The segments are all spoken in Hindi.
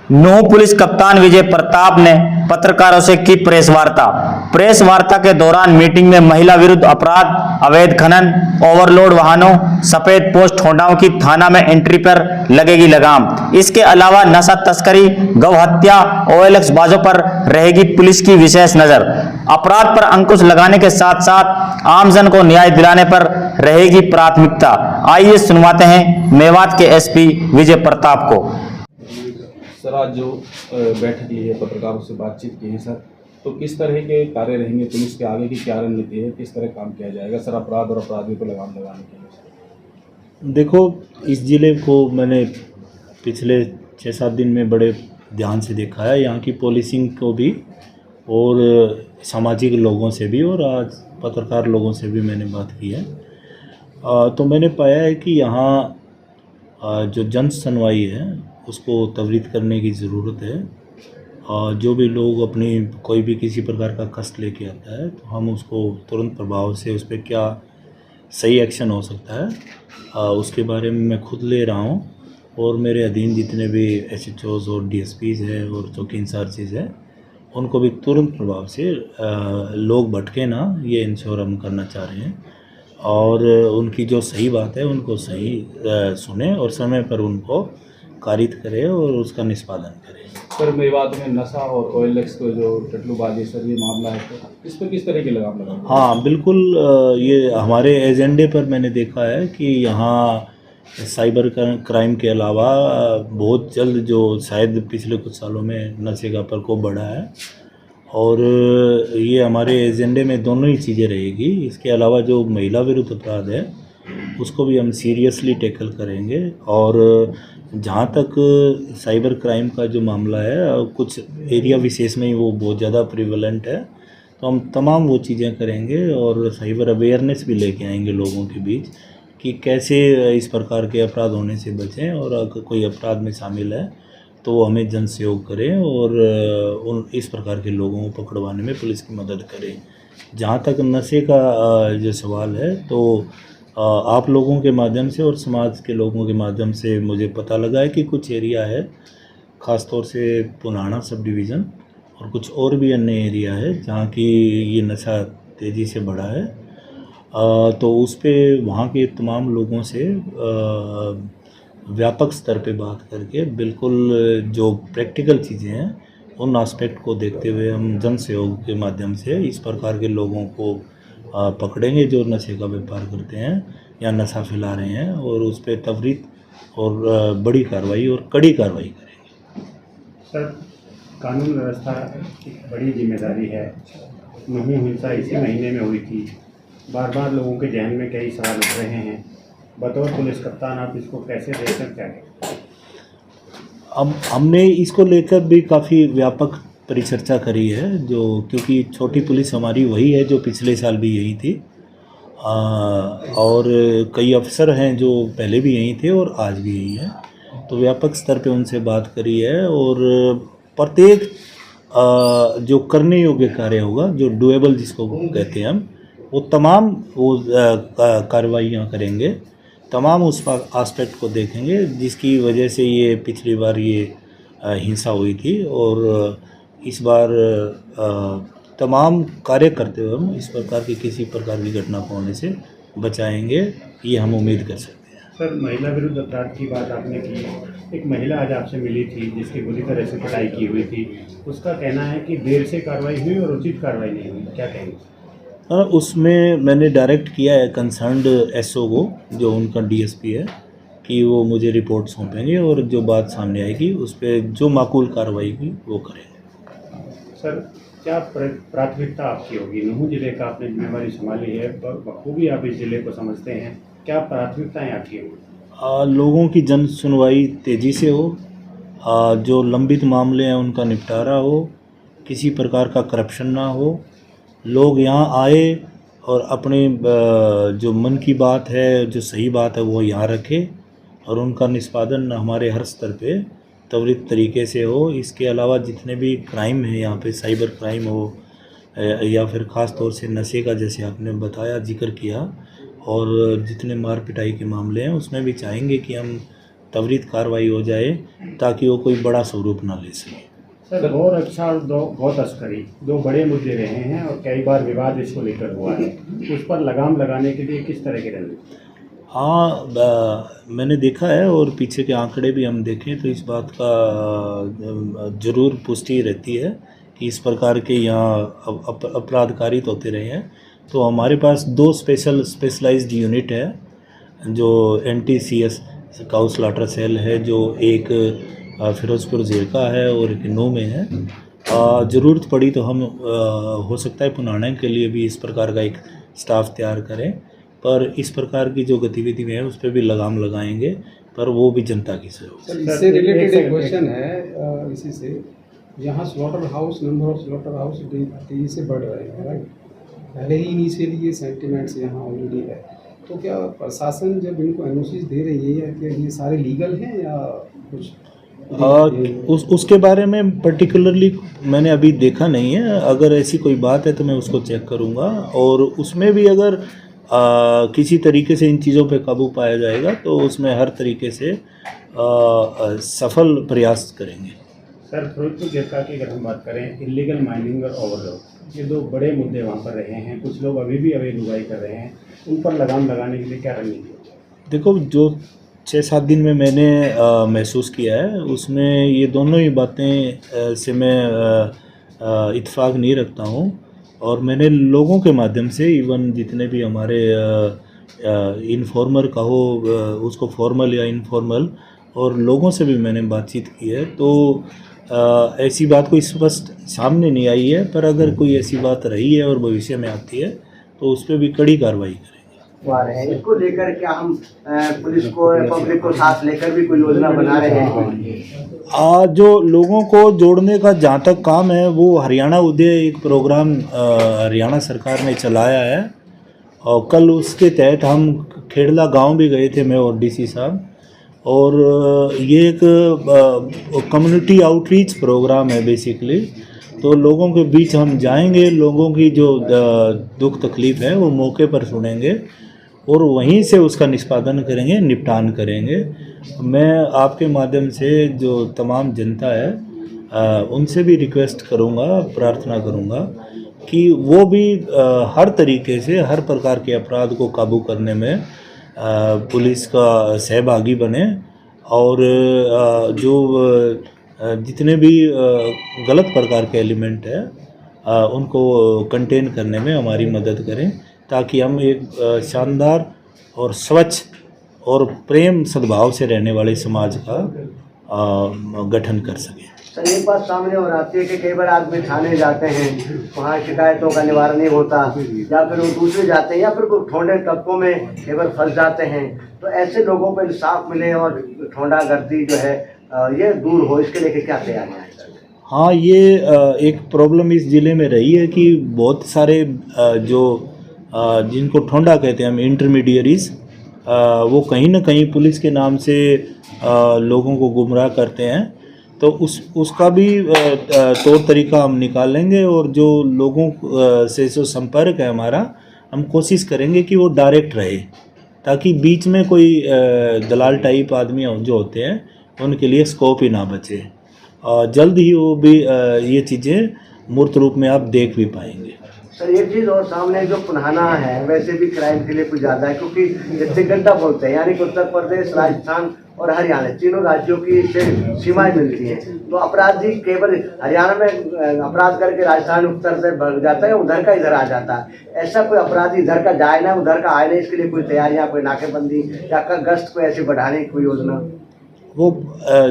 नूंह पुलिस कप्तान विजय प्रताप ने पत्रकारों से की प्रेस वार्ता। प्रेस वार्ता के दौरान मीटिंग में महिला विरुद्ध अपराध, अवैध खनन, ओवरलोड वाहनों, सफेद पोस्ट होंडाओं की थाना में एंट्री पर लगेगी लगाम। इसके अलावा नशा तस्करी, गौ हत्या, OLX बाजों पर रहेगी पुलिस की विशेष नजर। अपराध पर अंकुश लगाने के साथ साथ आमजन को न्याय दिलाने पर रहेगी प्राथमिकता। आइए सुनवाते हैं मेवात के SP विजय प्रताप को। सर, आज जो बैठक ली है, पत्रकारों से बातचीत की है सर, तो किस तरह के कार्य रहेंगे, पुलिस के आगे की क्या रणनीति है, किस तरह काम किया जाएगा सर अपराध और अपराधियों को लगाम लगाने के लिए? देखो, इस ज़िले को मैंने पिछले 6-7 दिन में बड़े ध्यान से देखा है, यहाँ की पुलिसिंग को भी और सामाजिक लोगों से भी और आज पत्रकार लोगों से भी मैंने बात की है। तो मैंने पाया है कि यहाँ जो जन सुनवाई है उसको त्वरित करने की ज़रूरत है। जो भी लोग अपनी कोई भी किसी प्रकार का कष्ट लेके आता है तो हम उसको तुरंत प्रभाव से उस पर क्या सही एक्शन हो सकता है उसके बारे में मैं खुद ले रहा हूँ। और मेरे अधीन जितने भी SHOs और DSPs हैं और चौकी इंचार्जेस हैं उनको भी तुरंत प्रभाव से लोग भटके ना, ये इंश्योर हम करना चाह रहे हैं। और उनकी जो सही बात है उनको सही सुने और समय पर उनको कारित करे और उसका निष्पादन करे। सर, मेवात में नशा और OLX को जो टटलूबाजी सर, ये मामला है, तो इस पर किस तरह की लगाम लगाएंगे? हाँ बिल्कुल, ये हमारे एजेंडे पर मैंने देखा है कि यहाँ साइबर क्राइम के अलावा बहुत जल्द जो शायद पिछले कुछ सालों में नशे का प्रकोप बढ़ा है और ये हमारे एजेंडे में दोनों ही चीज़ें रहेगी। इसके अलावा जो महिला विरुद्ध अपराध है उसको भी हम सीरियसली टैकल करेंगे। और जहाँ तक साइबर क्राइम का जो मामला है, कुछ एरिया विशेष में ही वो बहुत ज़्यादा प्रिवलेंट है, तो हम तमाम वो चीज़ें करेंगे और साइबर अवेयरनेस भी लेके आएंगे लोगों के बीच कि कैसे इस प्रकार के अपराध होने से बचें और अगर कोई अपराध में शामिल है तो वो हमें जन सहयोग करें और उन इस प्रकार के लोगों को पकड़वाने में पुलिस की मदद करें। जहाँ तक नशे का जो सवाल है, तो आप लोगों के माध्यम से और समाज के लोगों के माध्यम से मुझे पता लगा है कि कुछ एरिया है, ख़ास तौर से पुनाना सब डिवीज़न और कुछ और भी अन्य एरिया है जहाँ की ये नशा तेज़ी से बढ़ा है। तो उस पे वहाँ के तमाम लोगों से व्यापक स्तर पे बात करके बिल्कुल जो प्रैक्टिकल चीज़ें हैं उन एस्पेक्ट को देखते हुए हम जन सहयोग के माध्यम से इस प्रकार के लोगों को पकड़ेंगे जो नशे का व्यापार करते हैं या नशा फैला रहे हैं और उस पर त्वरित और बड़ी कार्रवाई और कड़ी कार्रवाई करेंगे। सर, कानून व्यवस्था की बड़ी जिम्मेदारी है। नूंह हिंसा इसी महीने में हुई थी। बार बार लोगों के जहन में कई सवाल उठ रहे हैं। बतौर पुलिस कप्तान आप इसको कैसे देख सकते हैं? अब हमने इसको लेकर भी काफ़ी व्यापक परिचर्चा करी है, जो क्योंकि छोटी पुलिस हमारी वही है जो पिछले साल भी यही थी और कई अफसर हैं जो पहले भी यही थे और आज भी यही है। तो व्यापक स्तर पे उनसे बात करी है और प्रत्येक जो करने योग्य कार्य होगा, जो डुएबल जिसको कहते हैं हम, वो तमाम वो कार्रवाइयाँ करेंगे, तमाम उस एस्पेक्ट को देखेंगे जिसकी वजह से ये पिछली बार ये हिंसा हुई थी और इस बार तमाम कार्य करते हुए हम इस प्रकार की किसी प्रकार की घटना को होने से बचाएंगे, ये हम उम्मीद कर सकते हैं। सर, महिला विरुद्ध अपराध की बात आपने की। एक महिला आज आपसे मिली थी जिसकी बुरी तरह से पिटाई की हुई थी। उसका कहना है कि देर से कार्रवाई हुई और उचित कार्रवाई नहीं हुई, क्या कहेंगे? उसमें मैंने डायरेक्ट किया है कंसर्न्ड SO को, जो उनका DSP है, कि वो मुझे रिपोर्ट सौंपेंगे और जो बात सामने आएगी उस पर जो माकूल कार्रवाई की वो करेंगे। सर, क्या प्राथमिकता आपकी होगी? नूंह जिले का आपने जिम्मेवारी संभाली है, बखूबी आप इस जिले को समझते हैं, क्या प्राथमिकताएं आपकी होगी? लोगों की जन सुनवाई तेज़ी से हो, जो लंबित मामले हैं उनका निपटारा हो, किसी प्रकार का करप्शन ना हो, लोग यहाँ आए और अपने जो मन की बात है, जो सही बात है वो यहाँ रखें और उनका निष्पादन हमारे हर स्तर पे त्वरित तरीके से हो। इसके अलावा जितने भी क्राइम है यहाँ पे, साइबर क्राइम हो या फिर ख़ास तौर से नशे का, जैसे आपने बताया, जिक्र किया, और जितने मार पिटाई के मामले हैं उसमें भी चाहेंगे कि हम त्वरित कार्रवाई हो जाए ताकि वो कोई बड़ा स्वरूप ना ले सके। सर गौर अच्छा और गौ तस्करी दो बड़े मुद्दे रहे हैं और कई बार विवाद इसको लेकर हुआ है, उस पर लगाम लगाने के लिए किस तरह की रणनीति? हाँ, मैंने देखा है और पीछे के आंकड़े भी हम देखें तो इस बात का ज़रूर पुष्टि रहती है कि इस प्रकार के यहाँ अपराध कारित होते रहे हैं। तो हमारे पास 2 स्पेशलाइज्ड यूनिट है, जो NTCS काउ स्लॉटर सेल है, जो एक फिरोजपुर जेल का है और एक नौ में है। ज़रूरत पड़ी तो हम हो सकता है पुनाने के लिए भी इस प्रकार का एक स्टाफ तैयार करें, पर इस प्रकार की जो गतिविधि है उस पर भी लगाम लगाएंगे, पर वो भी जनता की सहयोग। सर इससे रिलेटेड एक क्वेश्चन है इसी से, यहाँ slaughter house number of slaughter house तेजी से बढ़ रहे हैं, राइट? पहले ही इनिशियली ये सेंटिमेंट्स यहाँ ऑलरेडी है, तो क्या प्रशासन जब इनको एनओसी दे रही है कि ये सारे लीगल हैं या कुछ उसके बारे में पर्टिकुलरली मैंने अभी देखा नहीं है। अगर ऐसी कोई बात है तो मैं उसको चेक करूँगा, और उसमें भी अगर किसी तरीके से इन चीज़ों पे काबू पाया जाएगा तो उसमें हर तरीके से सफल प्रयास करेंगे। सर फिरोजपुर जेल की अगर हम बात करें, इलीगल माइनिंग और ओवरलोड, ये 2 बड़े मुद्दे वहाँ पर रहे हैं। कुछ लोग अभी भी अवैध उगाई कर रहे हैं, उन पर लगाम लगाने के लिए क्या रणनीति है? देखो, जो 6-7 दिन में मैंने महसूस किया है उसमें ये दोनों ही बातें से मैं इत्तेफाक नहीं रखता हूँ, और मैंने लोगों के माध्यम से इवन जितने भी हमारे इनफॉर्मल कहो उसको फॉर्मल या इनफॉर्मल, और लोगों से भी मैंने बातचीत की है, तो ऐसी बात कोई स्पष्ट सामने नहीं आई है। पर अगर कोई ऐसी बात रही है और भविष्य में आती है तो उस पर भी कड़ी कार्रवाई करेंगे। आ रहे हैं इसको लेकर क्या हम पुलिस को पब्लिक को साथ लेकर भी कोई योजना बना रहे हैं? जो लोगों को जोड़ने का जहाँ तक काम है वो हरियाणा उदय एक प्रोग्राम हरियाणा सरकार ने चलाया है, और कल उसके तहत हम खेड़ला गांव भी गए थे, मैं और DC साहब, और ये एक कम्युनिटी आउटरीच प्रोग्राम है बेसिकली। तो लोगों के बीच हम जाएंगे, लोगों की जो दुख तकलीफ़ है वो मौके पर सुनेंगे और वहीं से उसका निष्पादन करेंगे, निपटान करेंगे। मैं आपके माध्यम से जो तमाम जनता है उनसे भी रिक्वेस्ट करूंगा, प्रार्थना करूंगा कि वो भी हर तरीके से हर प्रकार के अपराध को काबू करने में पुलिस का सहभागी बने, और जो जितने भी गलत प्रकार के एलिमेंट है उनको कंटेन करने में हमारी मदद करें, ताकि हम एक शानदार और स्वच्छ और प्रेम सद्भाव से रहने वाले समाज का गठन कर सकें। सर एक बात सामने और आती है कि कई बार आदमी थाने जाते हैं, वहाँ शिकायतों का निवारण नहीं होता, या फिर वो दूसरे जाते हैं या फिर कोई ठोंडे तबकों में कई बार फंस जाते हैं। तो ऐसे लोगों को इंसाफ मिले और ठोंडा गर्दी जो है ये दूर हो, इसके लिए क्या तैयारियाँ हैं? हाँ, ये एक प्रॉब्लम इस ज़िले में रही है कि बहुत सारे जो जिनको ठोंडा कहते हैं हम, इंटरमीडियरीज, वो कहीं ना कहीं पुलिस के नाम से लोगों को गुमराह करते हैं। तो उसका भी तौर तरीका हम निकालेंगे, और जो लोगों से जो संपर्क है हमारा, हम कोशिश करेंगे कि वो डायरेक्ट रहे, ताकि बीच में कोई दलाल टाइप आदमी जो होते हैं उनके लिए स्कोप ही ना बचे। जल्द ही वो भी ये चीज़ें मूर्त रूप में आप देख भी पाएंगे। सर एक चीज़ और सामने, जो पुनाना है वैसे भी क्राइम के लिए कुछ ज़्यादा है, क्योंकि जैसे गड्ढा बोलते हैं, यानी कि उत्तर प्रदेश, राजस्थान और हरियाणा तीनों राज्यों की सीमाएं मिलती हैं। तो अपराधी केवल हरियाणा में अपराध करके राजस्थान उत्तर से बढ़ जाता है, उधर का इधर आ जाता है। ऐसा कोई अपराधी इधर का जाए ना, उधर का आए ना, इसके लिए कोई तैयारियाँ, कोई नाकेबंदी या गश्त को ऐसे बढ़ाने की कोई योजना? वो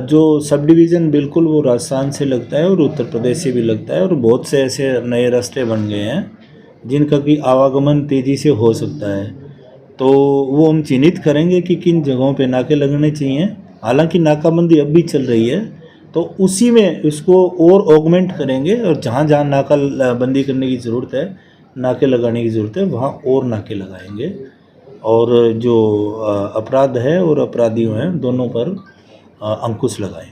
जो सब डिवीज़न बिल्कुल वो राजस्थान से लगता है और उत्तर प्रदेश से भी लगता है, और बहुत से ऐसे नए रास्ते बन गए हैं जिनका कि आवागमन तेज़ी से हो सकता है। तो वो हम चिन्हित करेंगे कि किन जगहों पे नाके लगने चाहिए। हालांकि नाकाबंदी अब भी चल रही है, तो उसी में इसको और ऑगमेंट करेंगे, और जहाँ जहाँ नाका बंदी करने की ज़रूरत है, नाके लगाने की ज़रूरत है, वहाँ और नाके लगाएंगे। और जो अपराध है और अपराधियों हैं, दोनों पर अंकुश लगाएं।